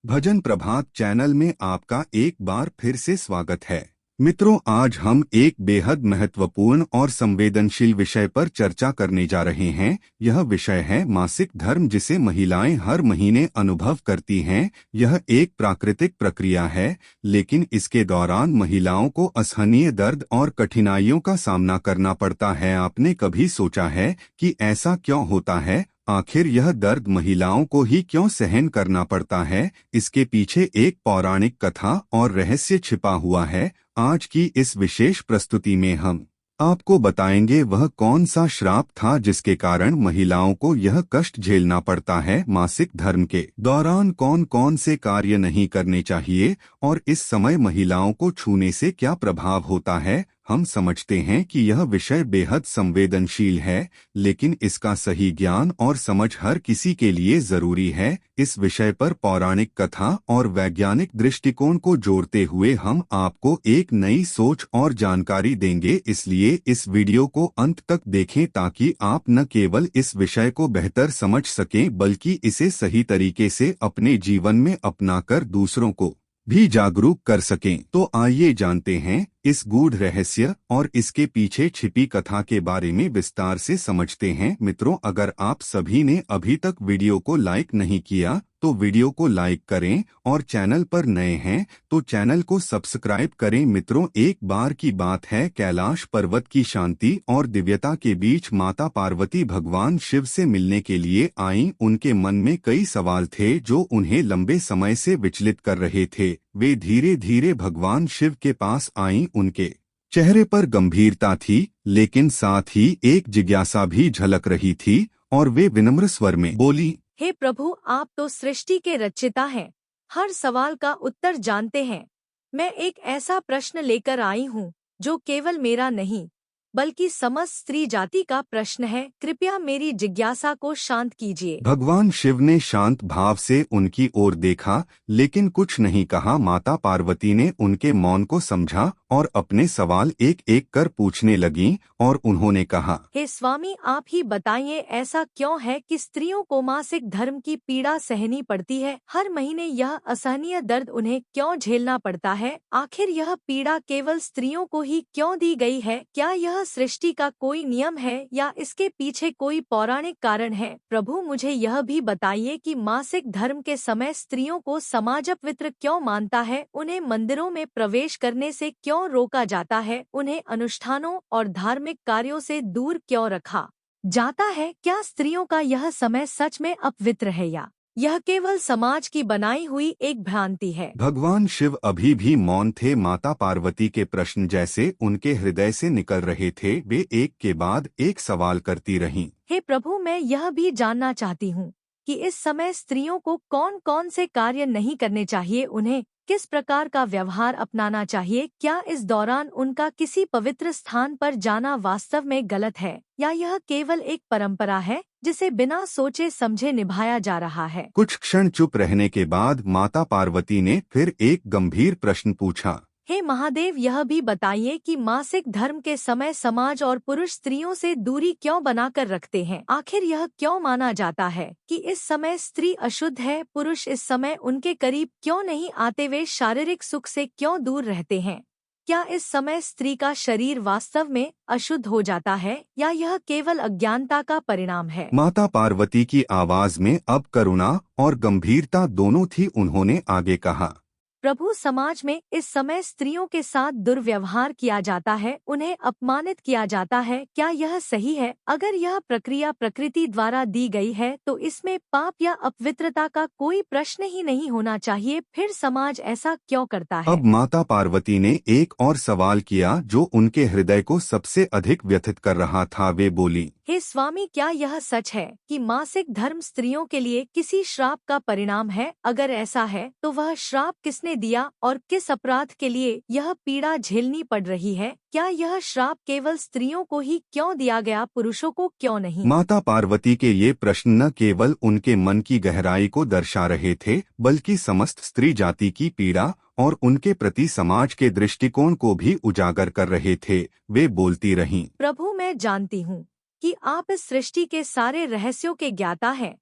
भजन प्रभात channel में आपका एक बार फिर से स्वागत है। मित्रों, आज हम एक बेहद महत्वपूर्ण और संवेदनशील विषय पर चर्चा करने जा रहे हैं। यह विषय है मासिक धर्म, जिसे महिलाएं हर महीने अनुभव करती हैं। यह एक प्राकृतिक प्रक्रिया है, लेकिन इसके दौरान महिलाओं को असहनीय दर्द और कठिनाइयों का सामना करना पड़ता है। आपने कभी सोचा है कि ऐसा क्यों होता है? आखिर यह दर्द महिलाओं को ही क्यों सहन करना पड़ता है? इसके पीछे एक पौराणिक कथा और रहस्य छिपा हुआ है। आज की इस विशेष प्रस्तुति में हम आपको बताएंगे वह कौन सा श्राप था जिसके कारण महिलाओं को यह कष्ट झेलना पड़ता है। मासिक धर्म के दौरान कौन कौन से कार्य नहीं करने चाहिए और इस समय महिलाओं को छूने से क्या प्रभाव होता है। हम समझते हैं कि यह विषय बेहद संवेदनशील है, लेकिन इसका सही ज्ञान और समझ हर किसी के लिए जरूरी है। इस विषय पर पौराणिक कथा और वैज्ञानिक दृष्टिकोण को जोड़ते हुए हम आपको एक नई सोच और जानकारी देंगे। इसलिए इस वीडियो को अंत तक देखें ताकि आप न केवल इस विषय को बेहतर समझ सकें, बल्कि इसे सही तरीके से अपने जीवन में अपनाकर दूसरों को भी जागरूक कर सकें। तो आइए जानते हैं इस गूढ़ रहस्य और इसके पीछे छिपी कथा के बारे में विस्तार से समझते हैं। मित्रों, अगर आप सभी ने अभी तक वीडियो को लाइक नहीं किया तो वीडियो को लाइक करें और चैनल पर नए हैं तो चैनल को सब्सक्राइब करें। मित्रों, एक बार की बात है, कैलाश पर्वत की शांति और दिव्यता के बीच माता पार्वती भगवान शिव से मिलने के लिए आईं। उनके मन में कई सवाल थे जो उन्हें लंबे समय से विचलित कर रहे थे। वे धीरे धीरे भगवान शिव के पास आईं। उनके चेहरे पर गंभीरता थी, लेकिन साथ ही एक जिज्ञासा भी झलक रही थी और वे विनम्र स्वर में बोली, हे प्रभु, आप तो सृष्टि के रचयिता हैं, हर सवाल का उत्तर जानते हैं। मैं एक ऐसा प्रश्न लेकर आई हूँ जो केवल मेरा नहीं बल्कि समस्त स्त्री जाति का प्रश्न है। कृपया मेरी जिज्ञासा को शांत कीजिए। भगवान शिव ने शांत भाव से उनकी ओर देखा, लेकिन कुछ नहीं कहा। माता पार्वती ने उनके मौन को समझा और अपने सवाल एक एक कर पूछने लगीं और उन्होंने कहा, हे स्वामी, आप ही बताइए, ऐसा क्यों है कि स्त्रियों को मासिक धर्म की पीड़ा सहनी पड़ती है? हर महीने यह असहनीय दर्द उन्हें क्यों झेलना पड़ता है? आखिर यह पीड़ा केवल स्त्रियों को ही क्यों दी गई है? क्या यह सृष्टि का कोई नियम है या इसके पीछे कोई पौराणिक कारण है? प्रभु, मुझे यह भी बताइए कि मासिक धर्म के समय स्त्रियों को समाज अपवित्र क्यों मानता है? उन्हें मंदिरों में प्रवेश करने से क्यों रोका जाता है? उन्हें अनुष्ठानों और धार्मिक कार्यों से दूर क्यों रखा जाता है? क्या स्त्रियों का यह समय सच में अपवित्र है या यह केवल समाज की बनाई हुई एक भ्रांति है? भगवान शिव अभी भी मौन थे। माता पार्वती के प्रश्न जैसे उनके हृदय से निकल रहे थे। वे एक के बाद एक सवाल करती रहीं। हे प्रभु, मैं यह भी जानना चाहती हूँ कि इस समय स्त्रियों को कौन कौन से कार्य नहीं करने चाहिए, उन्हें किस प्रकार का व्यवहार अपनाना चाहिए? क्या इस दौरान उनका किसी पवित्र स्थान पर जाना वास्तव में गलत है या यह केवल एक परंपरा है जिसे बिना सोचे समझे निभाया जा रहा है? कुछ क्षण चुप रहने के बाद माता पार्वती ने फिर एक गंभीर प्रश्न पूछा, हे महादेव, यह भी बताइए कि मासिक धर्म के समय समाज और पुरुष स्त्रियों से दूरी क्यों बनाकर रखते हैं? आखिर यह क्यों माना जाता है कि इस समय स्त्री अशुद्ध है? पुरुष इस समय उनके करीब क्यों नहीं आते? वे शारीरिक सुख से क्यों दूर रहते हैं? क्या इस समय स्त्री का शरीर वास्तव में अशुद्ध हो जाता है या यह केवल अज्ञानता का परिणाम है? माता पार्वती की आवाज में अब करुणा और गंभीरता दोनों थी। उन्होंने आगे कहा, प्रभु, समाज में इस समय स्त्रियों के साथ दुर्व्यवहार किया जाता है, उन्हें अपमानित किया जाता है। क्या यह सही है? अगर यह प्रक्रिया प्रकृति द्वारा दी गई है तो इसमें पाप या अपवित्रता का कोई प्रश्न ही नहीं होना चाहिए। फिर समाज ऐसा क्यों करता है? अब माता पार्वती ने एक और सवाल किया जो उनके हृदय को सबसे अधिक व्यथित कर रहा था। वे बोली, हे स्वामी, क्या यह सच है कि मासिक धर्म स्त्रियों के लिए किसी श्राप का परिणाम है? अगर ऐसा है तो वह श्राप किसने दिया और किस अपराध के लिए यह पीड़ा झेलनी पड़ रही है? क्या यह श्राप केवल स्त्रियों को ही क्यों दिया गया, पुरुषों को क्यों नहीं? माता पार्वती के ये प्रश्न न केवल उनके मन की गहराई को दर्शा रहे थे, बल्कि समस्त स्त्री जाति की पीड़ा और उनके प्रति समाज के दृष्टिकोण को भी उजागर कर रहे थे। वे बोलती रहीं, प्रभु, मैं जानती हूँ कि आप इस सृष्टि के सारे रहस्यों के ज्ञाता हैं।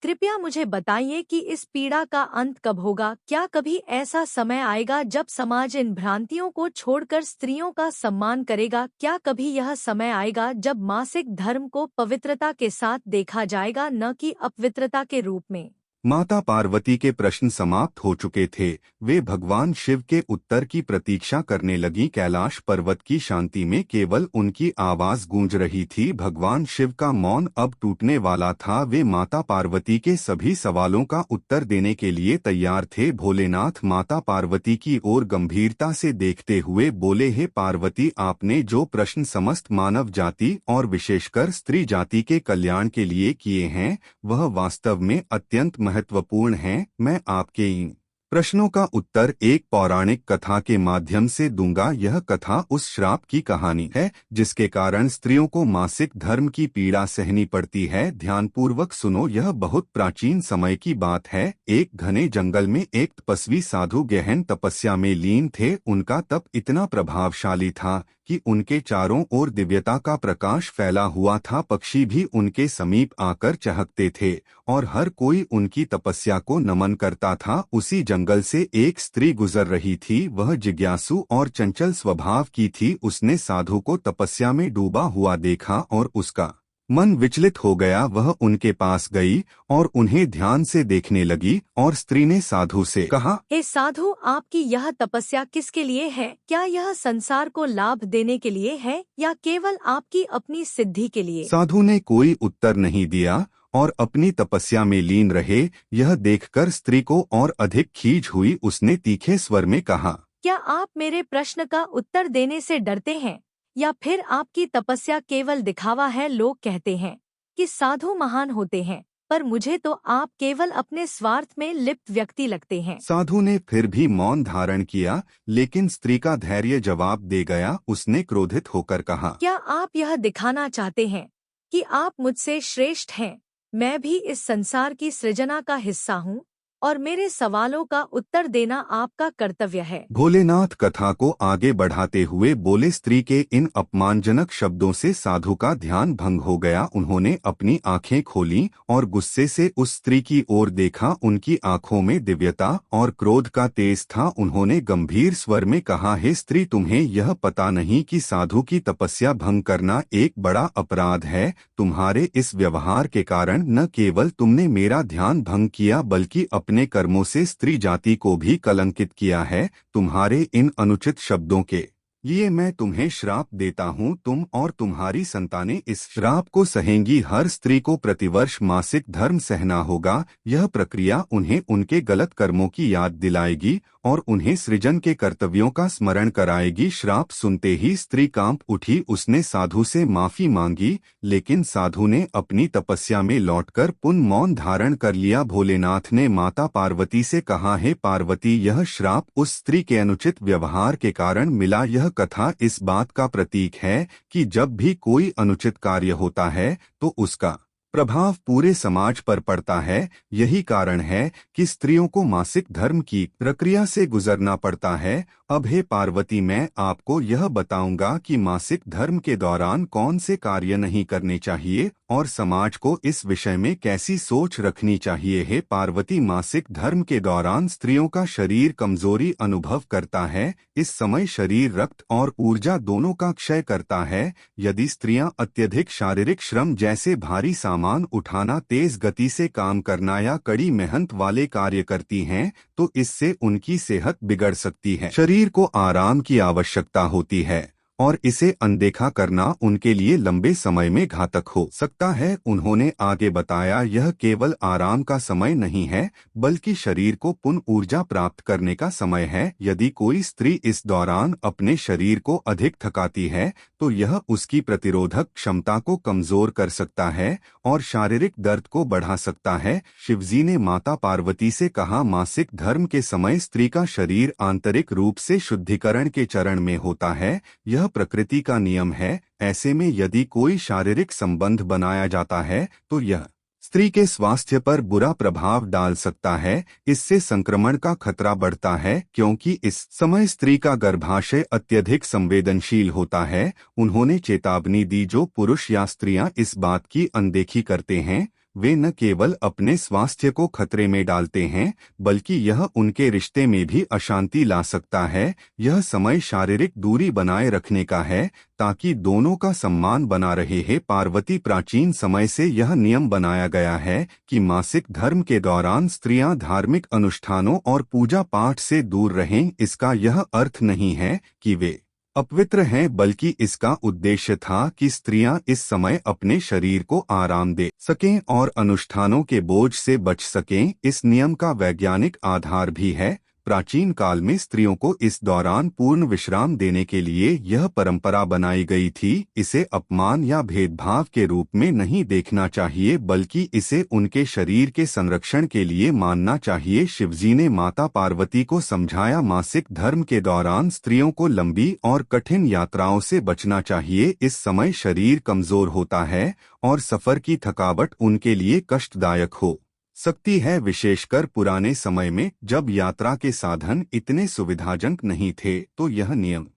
कृपया मुझे बताइए कि इस पीड़ा का अंत कब होगा। क्या कभी ऐसा समय आएगा जब समाज इन भ्रांतियों को छोड़कर स्त्रियों का सम्मान करेगा? क्या कभी यह समय आएगा जब मासिक धर्म को पवित्रता के साथ देखा जाएगा, न कि अपवित्रता के रूप में? माता पार्वती के प्रश्न समाप्त हो चुके थे। वे भगवान शिव के उत्तर की प्रतीक्षा करने लगी। कैलाश पर्वत की शांति में केवल उनकी आवाज गूंज रही थी। भगवान शिव का मौन अब टूटने वाला था। वे माता पार्वती के सभी सवालों का उत्तर देने के लिए तैयार थे। भोलेनाथ माता पार्वती की ओर गंभीरता से देखते हुए बोले, हे पार्वती, आपने जो प्रश्न समस्त मानव जाति और विशेषकर स्त्री जाति के कल्याण के लिए किए हैं, वह वास्तव में अत्यंत महत्वपूर्ण हैं। मैं आपके इन प्रश्नों का उत्तर एक पौराणिक कथा के माध्यम से दूंगा। यह कथा उस श्राप की कहानी है जिसके कारण स्त्रियों को मासिक धर्म की पीड़ा सहनी पड़ती है। ध्यानपूर्वक सुनो, यह बहुत प्राचीन समय की बात है। एक घने जंगल में एक तपस्वी साधु गहन तपस्या में लीन थे। उनका तप इतना प्रभावशाली था कि उनके चारों ओर दिव्यता का प्रकाश फैला हुआ था। पक्षी भी उनके समीप आकर चहकते थे और हर कोई उनकी तपस्या को नमन करता था। उसी जंगल से एक स्त्री गुजर रही थी। वह जिज्ञासु और चंचल स्वभाव की थी। उसने साधु को तपस्या में डूबा हुआ देखा और उसका मन विचलित हो गया। वह उनके पास गई और उन्हें ध्यान से देखने लगी और स्त्री ने साधु से कहा, हे साधु, आपकी यह तपस्या किसके लिए है? क्या यह संसार को लाभ देने के लिए है या केवल आपकी अपनी सिद्धि के लिए? साधु ने कोई उत्तर नहीं दिया और अपनी तपस्या में लीन रहे। यह देखकर स्त्री को और अधिक खीज हुई। उसने तीखे स्वर में कहा, क्या आप मेरे प्रश्न का उत्तर देने से डरते हैं या फिर आपकी तपस्या केवल दिखावा है? लोग कहते हैं कि साधु महान होते हैं, पर मुझे तो आप केवल अपने स्वार्थ में लिप्त व्यक्ति लगते हैं। साधु ने फिर भी मौन धारण किया, लेकिन स्त्री का धैर्य जवाब दे गया। उसने क्रोधित होकर कहा, क्या आप यह दिखाना चाहते हैं कि आप मुझसे श्रेष्ठ हैं? मैं भी इस संसार की सृजना का हिस्सा हूँ और मेरे सवालों का उत्तर देना आपका कर्तव्य है। भोलेनाथ कथा को आगे बढ़ाते हुए बोले, स्त्री के इन अपमानजनक शब्दों से साधु का ध्यान भंग हो गया। उन्होंने अपनी आंखें खोलीं और गुस्से से उस स्त्री की ओर देखा। उनकी आंखों में दिव्यता और क्रोध का तेज था। उन्होंने गंभीर स्वर में कहा, हे स्त्री, तुम्हें यह पता नहीं कि साधु की तपस्या भंग करना एक बड़ा अपराध है। तुम्हारे इस व्यवहार के कारण न केवल तुमने मेरा ध्यान भंग किया बल्कि अपने कर्मों से स्त्री जाति को भी कलंकित किया है। तुम्हारे इन अनुचित शब्दों के लिए मैं तुम्हें श्राप देता हूँ। तुम और तुम्हारी संतानें इस श्राप को सहेंगी। हर स्त्री को प्रतिवर्ष मासिक धर्म सहना होगा। यह प्रक्रिया उन्हें उनके गलत कर्मों की याद दिलाएगी और उन्हें सृजन के कर्तव्यों का स्मरण कराएगी। श्राप सुनते ही स्त्री कांप उठी। उसने साधु से माफी मांगी, लेकिन साधु ने अपनी तपस्या में लौटकर पुनः मौन धारण कर लिया। भोलेनाथ ने माता पार्वती से कहा, हे पार्वती, यह श्राप उस स्त्री के अनुचित व्यवहार के कारण मिला। यह कथा इस बात का प्रतीक है कि जब भी कोई अनुचित कार्य होता है तो उसका प्रभाव पूरे समाज पर पड़ता है। यही कारण है कि स्त्रियों को मासिक धर्म की प्रक्रिया से गुजरना पड़ता है। अब हे पार्वती, मैं आपको यह बताऊंगा कि मासिक धर्म के दौरान कौन से कार्य नहीं करने चाहिए और समाज को इस विषय में कैसी सोच रखनी चाहिए। हे पार्वती, मासिक धर्म के दौरान स्त्रियों का शरीर कमजोरी अनुभव करता है। इस समय शरीर रक्त और ऊर्जा दोनों का क्षय करता है। यदि स्त्रियां अत्यधिक शारीरिक श्रम जैसे भारी सामान उठाना, तेज गति से काम करना या कड़ी मेहनत वाले कार्य करती हैं, तो इससे उनकी सेहत बिगड़ सकती है। शरीर को आराम की आवश्यकता होती है और इसे अनदेखा करना उनके लिए लंबे समय में घातक हो सकता है। उन्होंने आगे बताया, यह केवल आराम का समय नहीं है बल्कि शरीर को पुनः ऊर्जा प्राप्त करने का समय है। यदि कोई स्त्री इस दौरान अपने शरीर को अधिक थकाती है तो यह उसकी प्रतिरोधक क्षमता को कमजोर कर सकता है और शारीरिक दर्द को बढ़ा सकता है। शिवजी ने माता पार्वती से कहा, मासिक धर्म के समय स्त्री का शरीर आंतरिक रूप से शुद्धिकरण के चरण में होता है। यह प्रकृति का नियम है। ऐसे में यदि कोई शारीरिक संबंध बनाया जाता है तो यह स्त्री के स्वास्थ्य पर बुरा प्रभाव डाल सकता है। इससे संक्रमण का खतरा बढ़ता है क्योंकि इस समय स्त्री का गर्भाशय अत्यधिक संवेदनशील होता है। उन्होंने चेतावनी दी, जो पुरुष या स्त्रियां इस बात की अनदेखी करते हैं वे न केवल अपने स्वास्थ्य को खतरे में डालते हैं, बल्कि यह उनके रिश्ते में भी अशांति ला सकता है। यह समय शारीरिक दूरी बनाए रखने का है, ताकि दोनों का सम्मान बना रहे है। पार्वती, प्राचीन समय से यह नियम बनाया गया है कि मासिक धर्म के दौरान स्त्रियां धार्मिक अनुष्ठानों और पूजा पाठ से दूर रहें। इसका यह अर्थ नहीं है कि वे अपवित्र हैं, बल्कि इसका उद्देश्य था कि स्त्रियां इस समय अपने शरीर को आराम दे सकें और अनुष्ठानों के बोझ से बच सकें। इस नियम का वैज्ञानिक आधार भी है। प्राचीन काल में स्त्रियों को इस दौरान पूर्ण विश्राम देने के लिए यह परंपरा बनाई गई थी। इसे अपमान या भेदभाव के रूप में नहीं देखना चाहिए, बल्कि इसे उनके शरीर के संरक्षण के लिए मानना चाहिए। शिवजी ने माता पार्वती को समझाया, मासिक धर्म के दौरान स्त्रियों को लंबी और कठिन यात्राओं से बचना चाहिए। इस समय शरीर कमजोर होता है और सफर की थकावट उनके लिए कष्टदायक हो सकती है, विशेषकर पुराने समय में जब यात्रा के साधन इतने सुविधाजनक नहीं थे। तो यह नियम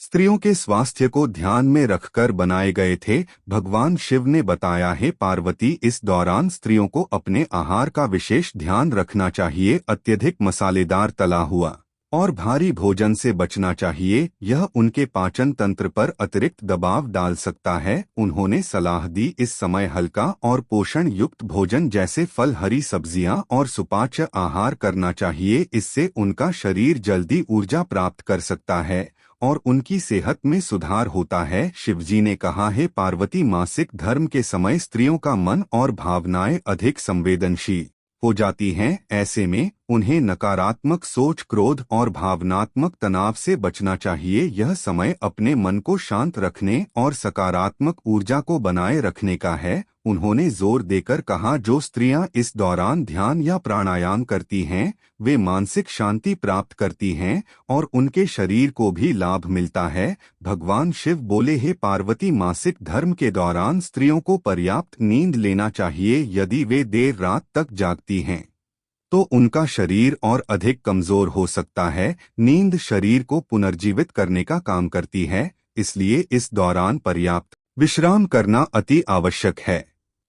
स्त्रियों के स्वास्थ्य को ध्यान में रखकर बनाए गए थे। भगवान शिव ने बताया है, पार्वती, इस दौरान स्त्रियों को अपने आहार का विशेष ध्यान रखना चाहिए। अत्यधिक मसालेदार, तला हुआ और भारी भोजन से बचना चाहिए। यह उनके पाचन तंत्र पर अतिरिक्त दबाव डाल सकता है। उन्होंने सलाह दी, इस समय हल्का और पोषण युक्त भोजन जैसे फल, हरी सब्जियां और सुपाच्य आहार करना चाहिए। इससे उनका शरीर जल्दी ऊर्जा प्राप्त कर सकता है और उनकी सेहत में सुधार होता है। शिवजी ने कहा है, पार्वती, मासिक धर्म के समय स्त्रियों का मन और भावनाएं अधिक संवेदनशील हो जाती हैं। ऐसे में उन्हें नकारात्मक सोच, क्रोध और भावनात्मक तनाव से बचना चाहिए। यह समय अपने मन को शांत रखने और सकारात्मक ऊर्जा को बनाए रखने का है। उन्होंने जोर देकर कहा, जो स्त्रियां इस दौरान ध्यान या प्राणायाम करती हैं, वे मानसिक शांति प्राप्त करती हैं और उनके शरीर को भी लाभ मिलता है। भगवान शिव बोले, हे पार्वती, मासिक धर्म के दौरान स्त्रियों को पर्याप्त नींद लेना चाहिए। यदि वे देर रात तक जागती हैं तो उनका शरीर और अधिक कमजोर हो सकता है। नींद शरीर को पुनर्जीवित करने का काम करती है, इसलिए इस दौरान पर्याप्त विश्राम करना अति आवश्यक है।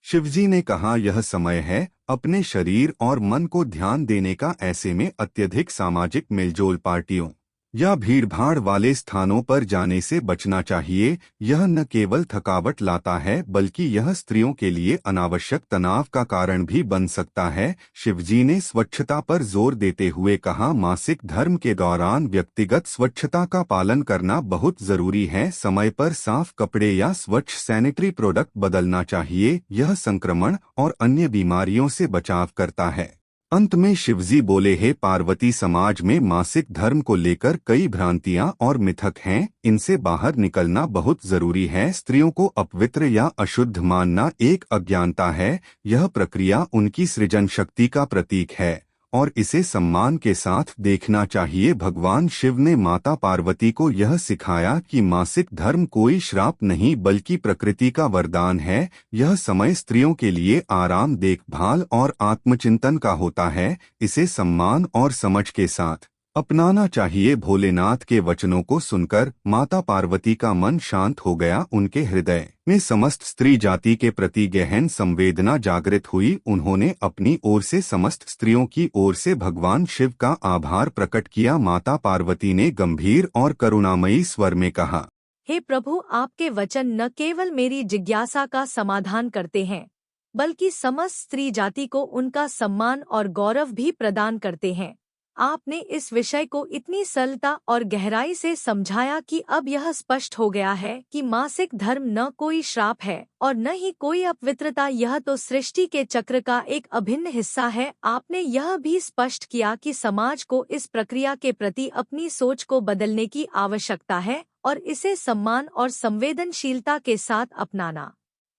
शिवजी ने कहा, यह समय है अपने शरीर और मन को ध्यान देने का। ऐसे में अत्यधिक सामाजिक मेलजोल, पार्टियों या भीड़भाड़ वाले स्थानों पर जाने से बचना चाहिए। यह न केवल थकावट लाता है, बल्कि यह स्त्रियों के लिए अनावश्यक तनाव का कारण भी बन सकता है। शिवजी ने स्वच्छता पर जोर देते हुए कहा, मासिक धर्म के दौरान व्यक्तिगत स्वच्छता का पालन करना बहुत जरूरी है। समय पर साफ कपड़े या स्वच्छ सैनिटरी प्रोडक्ट बदलना चाहिए। यह संक्रमण और अन्य बीमारियों से बचाव करता है। अंत में शिवजी बोले, हे पार्वती, समाज में मासिक धर्म को लेकर कई भ्रांतियां और मिथक हैं। इनसे बाहर निकलना बहुत जरूरी है। स्त्रियों को अपवित्र या अशुद्ध मानना एक अज्ञानता है। यह प्रक्रिया उनकी सृजन शक्ति का प्रतीक है और इसे सम्मान के साथ देखना चाहिए। भगवान शिव ने माता पार्वती को यह सिखाया कि मासिक धर्म कोई श्राप नहीं, बल्कि प्रकृति का वरदान है। यह समय स्त्रियों के लिए आराम, देखभाल और आत्मचिंतन का होता है। इसे सम्मान और समझ के साथ अपनाना चाहिए। भोलेनाथ के वचनों को सुनकर माता पार्वती का मन शांत हो गया। उनके हृदय में समस्त स्त्री जाति के प्रति गहन संवेदना जागृत हुई। उन्होंने अपनी ओर से समस्त स्त्रियों की ओर से भगवान शिव का आभार प्रकट किया। माता पार्वती ने गंभीर और करुणामयी स्वर में कहा, हे प्रभु, आपके वचन न केवल मेरी जिज्ञासा का समाधान करते हैं, बल्कि समस्त स्त्री जाति को उनका सम्मान और गौरव भी प्रदान करते हैं। आपने इस विषय को इतनी सरलता और गहराई से समझाया कि अब यह स्पष्ट हो गया है कि मासिक धर्म न कोई श्राप है और न ही कोई अपवित्रता, यह तो सृष्टि के चक्र का एक अभिन्न हिस्सा है। आपने यह भी स्पष्ट किया कि समाज को इस प्रक्रिया के प्रति अपनी सोच को बदलने की आवश्यकता है और इसे सम्मान और संवेदनशीलता के साथ अपनाना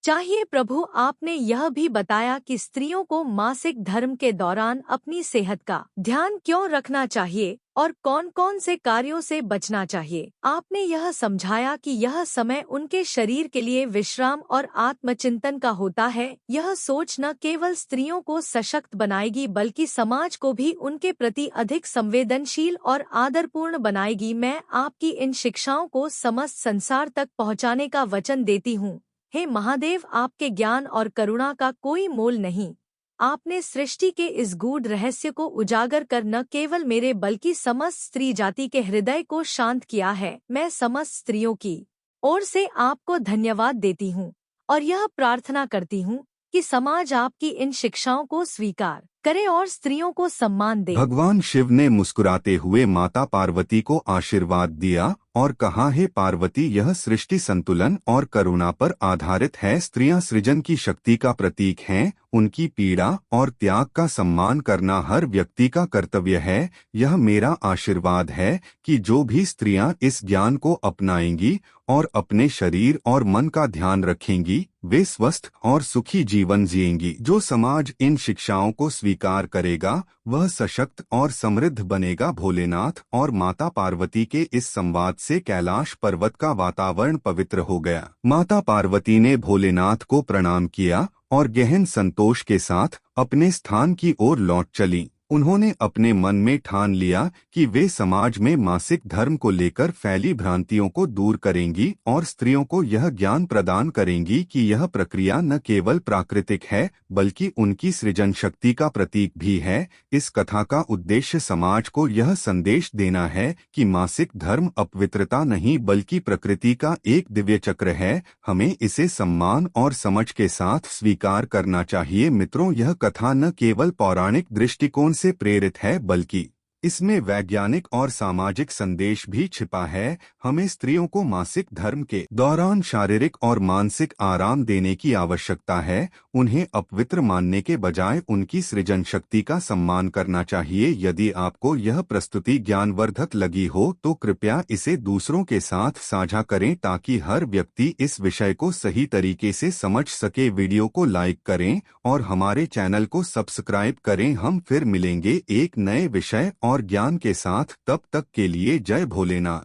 चाहिए। प्रभु, आपने यह भी बताया कि स्त्रियों को मासिक धर्म के दौरान अपनी सेहत का ध्यान क्यों रखना चाहिए और कौन कौन से कार्यों से बचना चाहिए। आपने यह समझाया कि यह समय उनके शरीर के लिए विश्राम और आत्मचिंतन का होता है। यह सोच न केवल स्त्रियों को सशक्त बनाएगी, बल्कि समाज को भी उनके प्रति अधिक संवेदनशील और आदरपूर्ण बनाएगी। मैं आपकी इन शिक्षाओं को समस्त संसार तक पहुंचाने का वचन देती हूँ। हे महादेव, आपके ज्ञान और करुणा का कोई मोल नहीं। आपने सृष्टि के इस गूढ़ रहस्य को उजागर कर न केवल मेरे बल्कि समस्त स्त्री जाति के हृदय को शांत किया है। मैं समस्त स्त्रियों की ओर से आपको धन्यवाद देती हूँ और यह प्रार्थना करती हूँ कि समाज आपकी इन शिक्षाओं को स्वीकार करे और स्त्रियों को सम्मान दे। भगवान शिव ने मुस्कुराते हुए माता पार्वती को आशीर्वाद दिया और कहा, हे पार्वती, यह सृष्टि संतुलन और करुणा पर आधारित है। स्त्रियां सृजन की शक्ति का प्रतीक हैं। उनकी पीड़ा और त्याग का सम्मान करना हर व्यक्ति का कर्तव्य है। यह मेरा आशीर्वाद है कि जो भी स्त्रियां इस ज्ञान को अपनाएंगी और अपने शरीर और मन का ध्यान रखेंगी, वे स्वस्थ और सुखी जीवन जिएंगी। जो समाज इन शिक्षाओं को स्वीकार करेगा वह सशक्त और समृद्ध बनेगा। भोलेनाथ और माता पार्वती के इस संवाद से कैलाश पर्वत का वातावरण पवित्र हो गया। माता पार्वती ने भोलेनाथ को प्रणाम किया और गहन संतोष के साथ अपने स्थान की ओर लौट चली। उन्होंने अपने मन में ठान लिया कि वे समाज में मासिक धर्म को लेकर फैली भ्रांतियों को दूर करेंगी और स्त्रियों को यह ज्ञान प्रदान करेंगी कि यह प्रक्रिया न केवल प्राकृतिक है बल्कि उनकी सृजन शक्ति का प्रतीक भी है। इस कथा का उद्देश्य समाज को यह संदेश देना है कि मासिक धर्म अपवित्रता नहीं बल्कि प्रकृति का एक दिव्य चक्र है। हमें इसे सम्मान और समझ के साथ स्वीकार करना चाहिए। मित्रों, यह कथा न केवल पौराणिक दृष्टिकोण से प्रेरित है बल्कि इसमें वैज्ञानिक और सामाजिक संदेश भी छिपा है। हमें स्त्रियों को मासिक धर्म के दौरान शारीरिक और मानसिक आराम देने की आवश्यकता है। उन्हें अपवित्र मानने के बजाय उनकी सृजन शक्ति का सम्मान करना चाहिए। यदि आपको यह प्रस्तुति ज्ञानवर्धक लगी हो तो कृपया इसे दूसरों के साथ साझा करें ताकि हर व्यक्ति इस विषय को सही तरीके से समझ सके। वीडियो को लाइक करें और हमारे चैनल को सब्सक्राइब करें। हम फिर मिलेंगे एक नए विषय और ज्ञान के साथ। तब तक के लिए जय भोलेनाथ।